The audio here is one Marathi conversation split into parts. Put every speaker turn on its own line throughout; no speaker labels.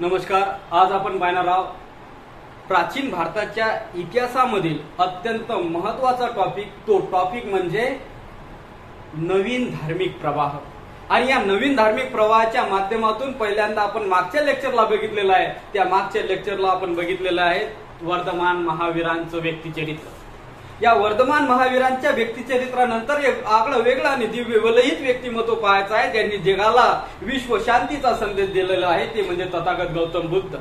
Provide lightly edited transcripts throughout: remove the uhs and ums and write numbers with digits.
नमस्कार. आज आपण पाहणार आहोत प्राचीन भारताच्या इतिहासामधील अत्यंत महत्त्वाचा टॉपिक. तो टॉपिक म्हणजे नवीन धार्मिक प्रवाह. आणि या नवीन धार्मिक प्रवाहाच्या माध्यमातून पहिल्यांदा आपण मागच्या लेक्चरला बघितलेलं आहे. त्या मागच्या लेक्चरला आपण बघितलेलं आहे वर्धमान महावीरांचं व्यक्तिचरित्र. या वर्धमान महावीरांच्या व्यक्तिचरित्रानंतर एक आगळं वेगळं आणि दिव्य विलयित व्यक्तिमत्व पाहायचं आहे, ज्यांनी जगाला विश्व शांतीचा संदेश दिलेला आहे. ते म्हणजे तथागत गौतम बुद्ध.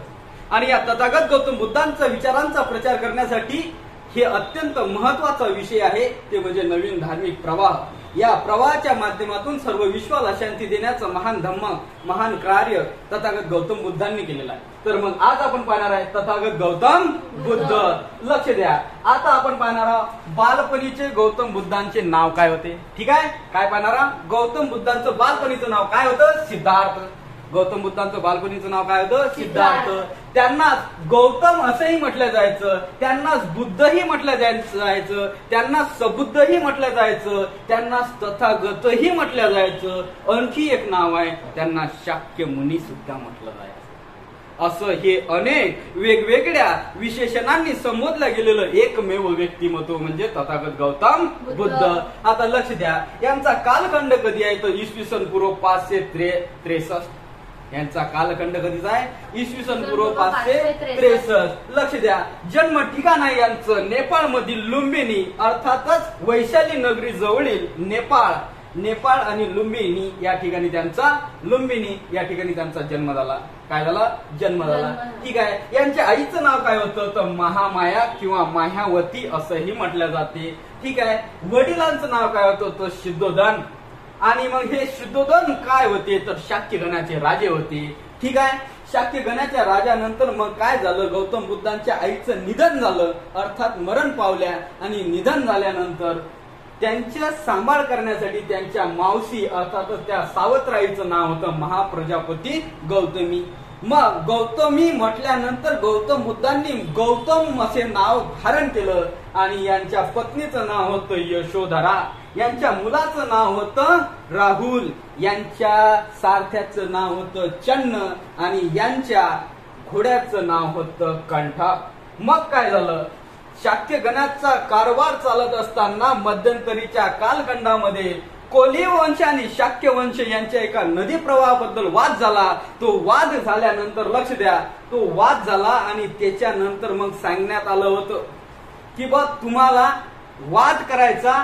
आणि या तथागत गौतम बुद्धांच्या विचारांचा प्रचार करण्यासाठी हे अत्यंत महत्वाचा विषय आहे, ते म्हणजे नवीन धार्मिक प्रवाह. या प्रवाहाच्या माध्यमातून सर्व विश्वाला शांती देण्याचं महान धम्म, महान कार्य तथागत गौतम बुद्धांनी केलेलं आहे. तर मग आज आपण पाहणार आहे तथागत गौतम बुद्ध. लक्ष द्या. आता आपण पाहणार आहोत बालपणीचे गौतम बुद्धांचे नाव काय होते. ठीक आहे, काय पाहणार आहोत? गौतम बुद्धांचं बालपणीचं नाव काय होतं? सिद्धार्थ. गौतम बुद्धांचं बालपणीचं नाव काय होतं? सिद्धार्थ. त्यांनाच गौतम असंही म्हटलं जायचं, त्यांनाच बुद्धही म्हटलं जायचं, त्यांनाच सबुद्धही म्हटलं जायचं, त्यांनाच तथागतही म्हटलं जायचं. आणखी एक नाव आहे, त्यांना शाक्य मुनी सुद्धा म्हटलं जायचं. असं हे अनेक वेगवेगळ्या विशेषणांनी संबोधलं गेलेलं एकमेव व्यक्तिमत्व म्हणजे तथागत गौतम बुद्ध. आता लक्ष द्या, यांचा कालखंड कधी आहे तर इसवी सन पूर्व 563. यांचा कालखंड कधीचा आहे? इसवी सन पूर्व 563. लक्ष द्या. जन्म ठिकाण आहे यांचं नेपाळ मधील लुंबिनी, अर्थातच वैशाली नगरी जवळील नेपाळ आणि लुंबिनी या ठिकाणी त्यांचा जन्म झाला. काय झाला? जन्म झाला. ठीक आहे. यांच्या आईचं नाव काय होतं तर महामाया किंवा मायावती असंही म्हटलं जाते. ठीक आहे. वडिलांचं नाव काय होतं तर शुद्धोधन. आणि मग हे शुद्धोधन काय होते तर शाक्य गणाचे राजे होते. ठीक आहे. शाक्य गणाच्या राजानंतर मग काय झालं? गौतम बुद्धांच्या आईचं निधन झालं, अर्थात मरण पावल्या. आणि निधन झाल्यानंतर त्यांच्या सांभाळ करण्यासाठी त्यांच्या मावशी अर्थातच त्या सावत्राईचं नाव होतं महाप्रजापती गौतमी. मग गौतमी म्हटल्यानंतर गौतम बुद्धांनी गौतम असे नाव धारण केलं. आणि यांच्या पत्नीचं नाव होतं यशोधरा, यांच्या मुलाचं नाव होतं राहुल, यांच्या सारथ्याचं नाव होतं चन्न आणि यांच्या घोड्याचं नाव होतं कंठा. मग काय झालं? शाक्य गणाचा कारभार चालत असताना मध्यंतरीच्या कालखंडामध्ये कोल्हे वंश आणि शाक्य वंश यांच्या एका नदी प्रवाहाबद्दल वाद झाला. तो वाद झाल्यानंतर लक्ष द्या, तो वाद झाला आणि त्याच्यानंतर मग सांगण्यात आलं होतं की बा तुम्हाला वाद करायचा.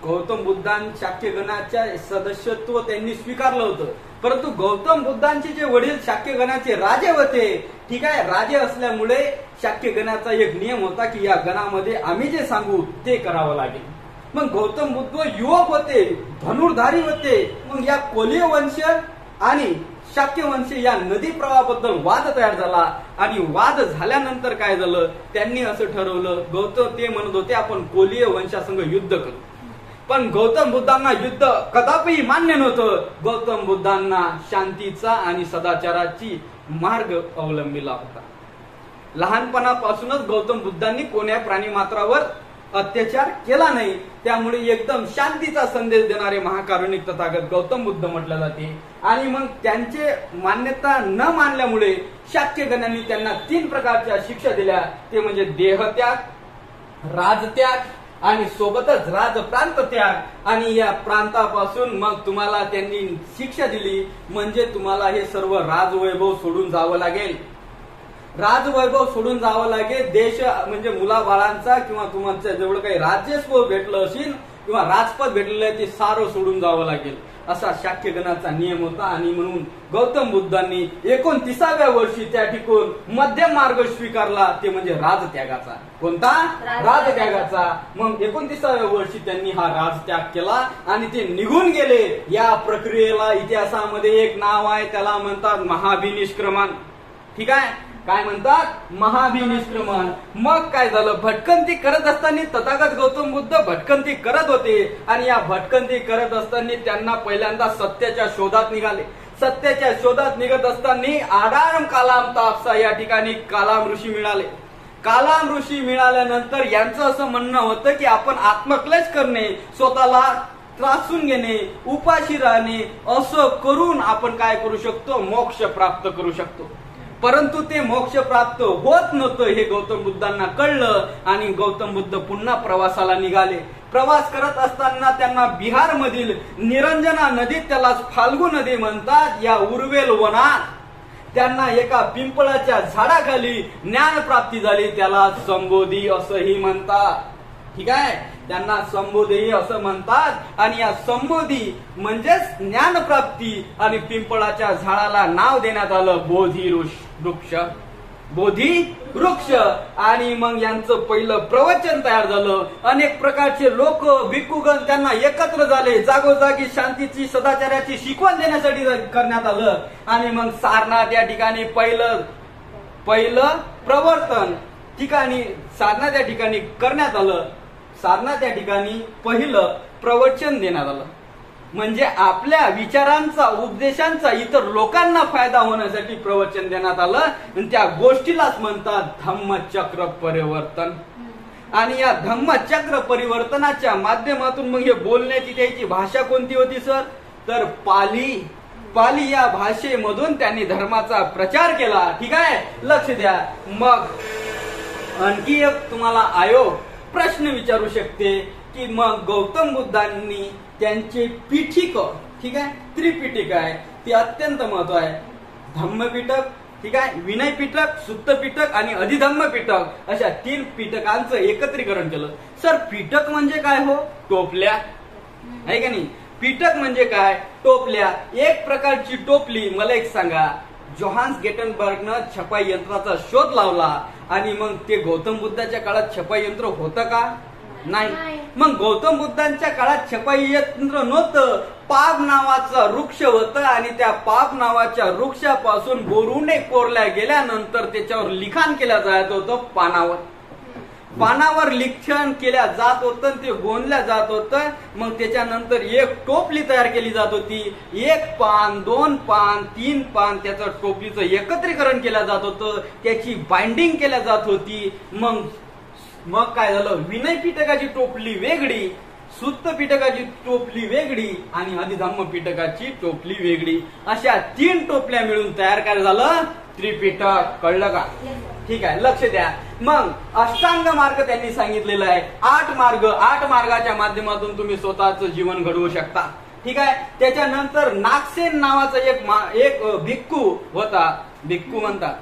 गौतम बुद्धां शाक्य गणाच्या सदस्यत्व त्यांनी स्वीकारलं होतं, परंतु गौतम बुद्धांचे जे वडील शाक्य गणाचे राजे होते. ठीक आहे. राजे असल्यामुळे शाक्य गणाचा एक नियम होता की या गणामध्ये आम्ही जे सांगू ते करावं लागेल. मग गौतम बुद्ध युवक होते, धनुर्धारी होते. मग या कोल्हे वंश आणि शाक्य वंश या नदी प्रवाहाबद्दल वाद तयार झाला. आणि वाद झाल्यानंतर काय झालं? त्यांनी असं ठरवलं, गौतम ते म्हणत होते आपण कोल्हे वंशासंग युद्ध करू. पण गौतम बुद्धांना युद्ध कदापि मान्य नव्हतं. गौतम बुद्धांना शांतीचा आणि सदाचाराची मार्ग अवलंबिला होता. लहानपणापासूनच गौतम बुद्धांनी कोण्या प्राणी मात्रावर अत्याचार केला नाही. त्यामुळे एकदम शांतीचा संदेश देणारे महाकारुणिक तथागत गौतम बुद्ध म्हटले जाते. आणि मग त्यांचे मान्यता न मानल्यामुळे शाक्य गणांनी त्यांना 3 प्रकारच्या शिक्षा दिल्या. ते म्हणजे देहत्याग, राजत्याग आणि सोबतच राजप्रांत त्याग. आणि या प्रांतापासून मग तुम्हाला त्यांनी शिक्षा दिली म्हणजे तुम्हाला हे सर्व राजवैभव सोडून जावं लागेल. राजवैभव सोडून जावं लागेल. देश म्हणजे मुलाबाळांचा किंवा तुम्हाला जेवढं काही राज्यस्व भेटलं असेल किंवा राजपद भेटलेलं आहे ते सारं सोडून जावं लागेल, असा शाक्य गणाचा नियम होता. आणि म्हणून गौतम बुद्धांनी 29व्या वर्षी त्या ठिकाणी मध्यम मार्ग स्वीकारला, ते म्हणजे राजत्यागाचा. कोणता? राजत्यागाचा. मग 29व्या वर्षी त्यांनी हा राजत्याग केला आणि ते निघून गेले. या प्रक्रियेला इतिहासामध्ये एक नाव आहे, त्याला म्हणतात महाभिनिष्क्रमण. ठीक आहे. काय म्हणतात? महाभिनिष्क्रमण. मग काय झालं? भटकंती करत असताना तथागत गौतम बुद्ध भटकंती करत होते. आणि या भटकंती करत असताना त्यांना पहिल्यांदा सत्याच्या शोधात निघाले. सत्याच्या शोधात निघत असताना आडारम कालाम तापसा या ठिकाणी कालाम ऋषी मिळाले. कालाम ऋषी मिळाल्यानंतर यांचं असं म्हणणं होतं की आपण आत्मक्लेश करणे, स्वतःला त्रासून घेणे, उपाशी राहणे, असं करून आपण काय करू शकतो? मोक्ष प्राप्त करू शकतो. परंतु ते मोक्ष प्राप्त होत नव्हतं हे गौतम बुद्धांना कळलं आणि गौतम बुद्ध पुन्हा प्रवासाला निघाले. प्रवास करत असताना त्यांना बिहार मधील निरंजना नदीत, त्याला फाल्गू नदी म्हणतात, या उर्वेल वनात त्यांना एका पिंपळाच्या झाडाखाली ज्ञान प्राप्ती झाली. त्याला संबोधी असंही म्हणतात. ठीक आहे, त्यांना संबोधी असं म्हणतात. आणि या संबोधी म्हणजेच ज्ञान प्राप्ती. आणि पिंपळाच्या झाडाला नाव देण्यात आलं बोधी वृक्ष. बोधी वृक्ष. आणि मग यांचं पहिलं प्रवचन तयार झालं. अनेक प्रकारचे लोक भिक्खुगण त्यांना एकत्र झाले. जागोजागी शांतीची, सदाचाराची शिकवण देण्यासाठी करण्यात आलं. आणि मग सारनाथ या ठिकाणी पहिलं प्रवर्तन ठिकाणी सारनाथ या ठिकाणी करण्यात आलं. सारनाथ या ठिकाणी पहिलं प्रवचन देण्यात आलं. म्हणजे आपल्या विचारांचा, उपदेशांचा इतर लोकांना फायदा होण्यासाठी प्रवचन देण्यात आलं. आणि त्या गोष्टीलाच म्हणतात धम्मचक्र परिवर्तन. आणि या धम्मचक्र परिवर्तनाच्या माध्यमातून मग हे बोलण्याची त्याची भाषा कोणती होती सर? तर पाली या भाषेमधून त्यांनी धर्माचा प्रचार केला. ठीक आहे, लक्ष द्या. मग आणखी एक तुम्हाला आयोग प्रश्न विचारू शकते की मग गौतम बुद्धांनी त्यांचे पीठिक, ठीक आहे, त्रिपिटक आहे, ते अत्यंत महत्व आहे. धम्मपिटक, ठीक आहे, विनय पिटक, सुत्त पिटक आणि अधिधम्म पिटक अशा 3 पिटकांचं एकत्रीकरण केलं. सर पिटक म्हणजे काय हो? टोपल्या, आहे का नाही? पिटक म्हणजे काय? टोपल्या. एक प्रकारची टोपली. मला एक सांगा, जोहान्स गेटनबर्गनं छपाई यंत्राचा शोध लावला आणि मग ते गौतम बुद्धाच्या काळात छपाई यंत्र होतं का? नाही. मग गौतम बुद्धांच्या काळात छपाई यंत्र नव्हतं. पाप नावाचा वृक्ष होतं आणि त्या पाप नावाच्या वृक्षापासून बोरुंडे कोरल्या गेल्यानंतर त्याच्यावर लिखाण केलं जात होतं. पानावर लिखाण केल्या जात होतं, ते गोंदल्या जात होतं. मग त्याच्यानंतर एक टोपली तयार केली जात होती. 1 पान, 2 पान, 3 पान त्याचं टोपलीचं एकत्रीकरण केलं जात होतं. त्याची बाइंडिंग केल्या जात होती. मग काय झालं? विनय पिटकाची टोपली वेगळी, सुत्त पिटकाची टोपली वेगळी आणि अधिधम्म पिटकाची टोपली वेगळी. अशा 3 टोपल्या मिळून तयार काय झालं? त्रिपिटक. कळलं का? ठीक आहे, लक्ष द्या. मग अष्टांग मार्ग त्यांनी सांगितलेला आहे. 8 मार्गाच्या माध्यमातून तुम्ही स्वतःचं जीवन घडवू शकता. ठीक आहे. त्याच्यानंतर नागसेन नावाचा एक भिक्खू होता. भिक्खू म्हणतात.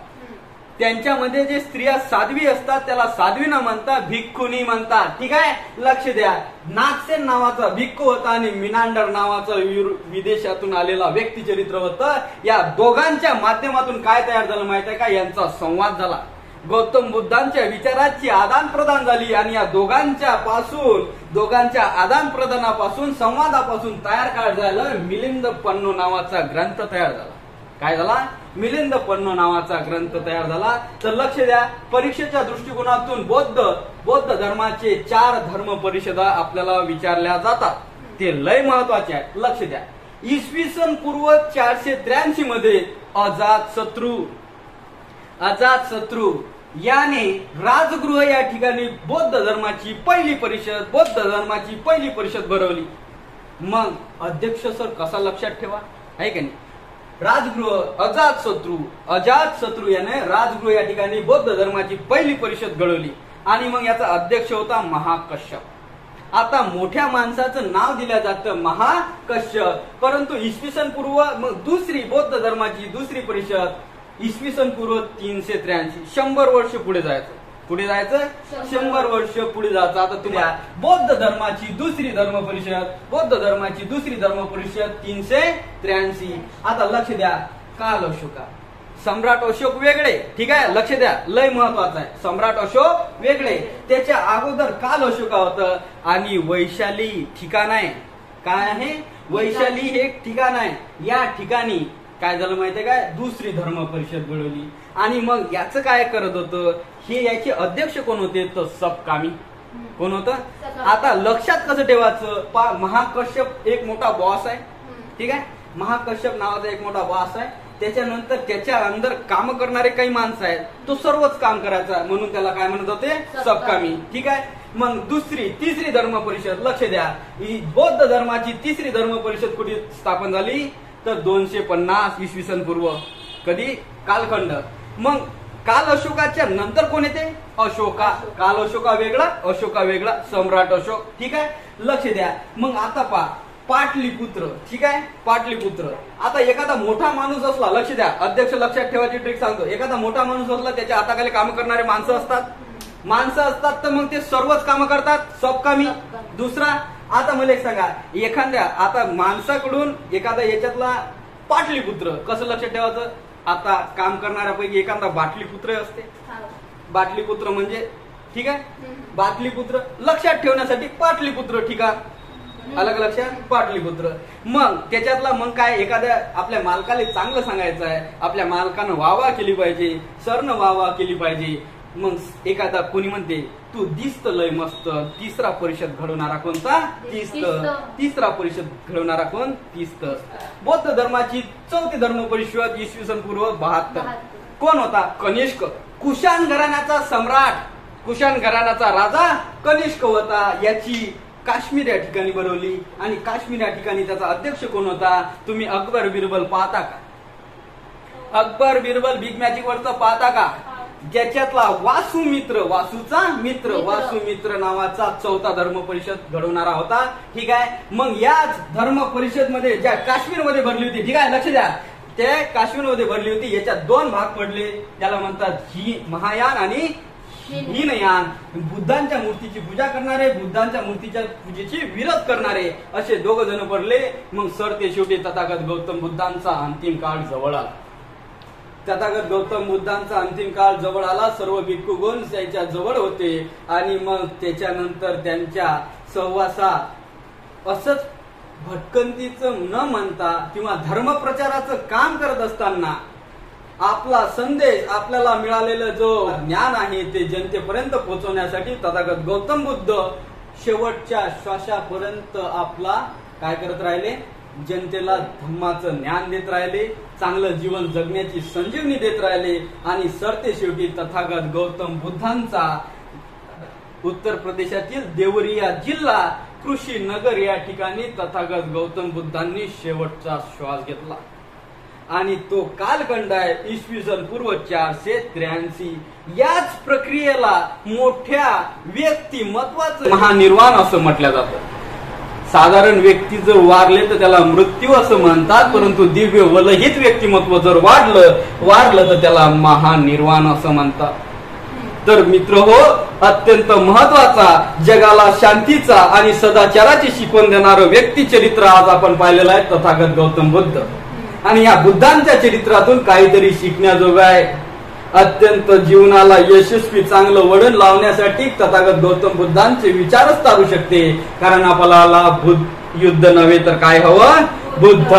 त्यांच्यामध्ये जे स्त्रिया साध्वी असतात त्याला साध्वी न म्हणता भिक्खुनी म्हणतात. ठीक आहे, लक्ष द्या. नागसेन नावाचा भिक्खू होता आणि मिनांडर नावाचं विदेशातून आलेला व्यक्तिचरित्र होतं. या दोघांच्या माध्यमातून काय तयार झालं माहित आहे का? यांचा संवाद झाला. गौतम बुद्धांच्या विचाराची आदान प्रदान झाली आणि या दोघांच्या आदान प्रदानापासून, संवादापासून तयार काय झालं? मिलिंद पन्नो नावाचा ग्रंथ तयार झाला. काय झाला? मिलिंद पन्नो नावाचा ग्रंथ तयार झाला. तर लक्ष द्या, परीक्षेच्या दृष्टिकोनातून बौद्ध धर्माचे 4 धर्म परिषदा आपल्याला विचारल्या जातात. ते लय महत्वाचे आहेत. लक्ष द्या. इसवी सन पूर्व 483 मध्ये अजातशत्रू याने राजगृह या ठिकाणी बौद्ध धर्माची पहिली परिषद भरवली. मग अध्यक्ष सर कसा लक्षात ठेवा, आहे का नाही? राजगृह अजातशत्रू याने राजगृह या ठिकाणी बौद्ध धर्माची पहिली परिषद घडवली आणि मग याचा अध्यक्ष होता महाकश्यप. आता मोठ्या माणसाचं नाव दिलं जातं महाकश्यप, परंतु इसवी सन पूर्व मग दुसरी बौद्ध धर्माची दुसरी परिषद इसवी सन पूर्व 383, 100 वर्ष पुढे जायचं. 100 वर्ष पुढे जायचं. आता तुम्हाला बौद्ध धर्माची दुसरी धर्म परिषद 383. आता लक्ष द्या, काल अशोका, सम्राट अशोक वेगळे. ठीक आहे, लक्ष द्या, लय महत्वाचं आहे. सम्राट अशोक वेगळे, त्याच्या अगोदर काल अशोका होतं आणि वैशाली ठिकाण आहे. काय आहे? वैशाली हे एक ठिकाण आहे. या ठिकाणी काय झालं माहितीये काय? दुसरी धर्म परिषद घडवली. आणि मग याचं काय करत होतं? हे याचे अध्यक्ष कोण होते? तर सबकामी. कोण होतं? आता लक्षात कसं ठेवायचं? महाकश्यप एक मोठा बॉस आहे. ठीक आहे, महाकश्यप नावाचा एक मोठा बॉस आहे. त्याच्यानंतर त्याच्या अंदर काम करणारे काही माणसं आहेत. तो सर्वच काम करायचा, म्हणून त्याला काय म्हणत होते? सबकामी. ठीक आहे. मग तिसरी धर्म परिषद, लक्ष द्या, ही बौद्ध धर्माची तिसरी धर्म परिषद कुठे स्थापन झाली? तर 250 इसवी सन पूर्व. कधी? कालखंड मग काल अशोकाच्या नंतर कोण येते? अशोका. काल अशोका वेगळा, सम्राट अशोक. ठीक आहे, लक्ष द्या. मग आता पहा, पाटलीपुत्र. ठीक आहे, पाटलीपुत्र. आता एखादा मोठा माणूस असला, लक्ष द्या, अध्यक्ष लक्षात ठेवायची ट्रिक सांगतो. एखादा मोठा माणूस असला, त्याच्या हाताखाली काम करणारे माणसं असतात, तर मग ते सर्वच कामं करतात, सबकामी. दुसरा, आता मला एक सांगा, एखाद्या आता माणसाकडून एखादा याच्यातला पाटलीपुत्र, कसं लक्षात ठेवायचं? आता काम करणाऱ्यापैकी एखादा बाटलीपुत्र असते. बाटलीपुत्र म्हणजे, ठीक आहे, बाटलीपुत्र लक्षात ठेवण्यासाठी पाटलीपुत्र. ठीक आहे, अलग लक्षात, पाटलीपुत्र. मग त्याच्यातला मग काय, एखाद्या आपल्या मालकाला चांगलं सांगायचं आहे, आपल्या मालकानं वाहवा केली पाहिजे, सरनं वाहवा केली पाहिजे. मग एखादा कोणी म्हणते तू दिसत लय मस्त. तिसरा परिषद घडवणारा कोणता? तिसरा परिषद घडवणारा कोण? तीस्त. बौद्ध धर्माची 4थी धर्म परिषद इसवी पूर्व 72. कोण होता? कनिष्क. कुशाण घराण्याचा सम्राट, कुशाण घराण्याचा राजा कनिष्क होता. याची काश्मीर या ठिकाणी बनवली आणि काश्मीर या ठिकाणी त्याचा अध्यक्ष कोण होता? तुम्ही अकबर बिरबल पाहता का? अकबर बिरबल बिग मॅजिक वरचं पाहता का? ज्याच्यातला वासूचा मित्र नावाचा 4था धर्म परिषद घडवणारा होता. ठीक आहे, मग याच धर्म परिषद मध्ये ज्या काश्मीरमध्ये भरली होती, ठीक आहे, लक्ष द्या, त्या काश्मीरमध्ये भरली होती. याच्यात 2 भाग पडले, त्याला म्हणतात ही महायान आणि हीनयान. बुद्धांच्या मूर्तीची पूजा करणारे, बुद्धांच्या मूर्तीच्या पूजेची विरोध करणारे, असे 2 जण पडले. मग सरते शेवटी तथागत गौतम बुद्धांचा अंतिम काळ जवळ आला. तथागत गौतम बुद्धांचा अंतिम काळ जवळ आला. सर्व भिक्खूगण त्याच्या जवळ होते आणि मग त्याच्यानंतर त्यांच्या सहवासात असंच भटकंतीचं न म्हणता किंवा धर्मप्रचाराचं काम करत असताना आपला संदेश, आपल्याला मिळालेलं जो ज्ञान आहे ते जनतेपर्यंत पोहोचवण्यासाठी तथागत गौतम बुद्ध शेवटच्या श्वासापर्यंत आपला काय करत राहिले? जनतेला धम्माचं ज्ञान देत राहिले, चांगलं जीवन जगण्याची संजीवनी देत राहिले. आणि सरते शेवटी तथागत गौतम बुद्धांचा उत्तर प्रदेशातील देवरिया जिल्हा कृषी नगर या ठिकाणी तथागत गौतम बुद्धांनी शेवटचा श्वास घेतला. आणि तो कालखंड आहे इसवी सन पूर्व 483. याच प्रक्रियेला मोठ्या व्यक्तिमत्वाचं महानिर्वाण असं म्हटलं जातं. साधारण व्यक्ती जर वारले तर त्याला मृत्यू असं म्हणतात, परंतु दिव्य वलहित व्यक्तिमत्व जर वाढलं तर त्याला महानिर्वाण असं म्हणतात. तर मित्र हो, अत्यंत महत्वाचा, जगाला शांतीचा आणि सदाचाराची शिकवण देणारं व्यक्तिचरित्र आज आपण पाहिलेलं आहे, तथागत गौतम बुद्ध. आणि या बुद्धांच्या चरित्रातून काहीतरी शिकण्याजोगं आहे. अत्यंत जीवनाला यशस्वी चांगलं वळण लावण्यासाठी तथागत गौतम बुद्धांचे विचारच चालू शकते. कारण आपल्याला युद्ध नव्हे तर काय हवं? बुद्ध.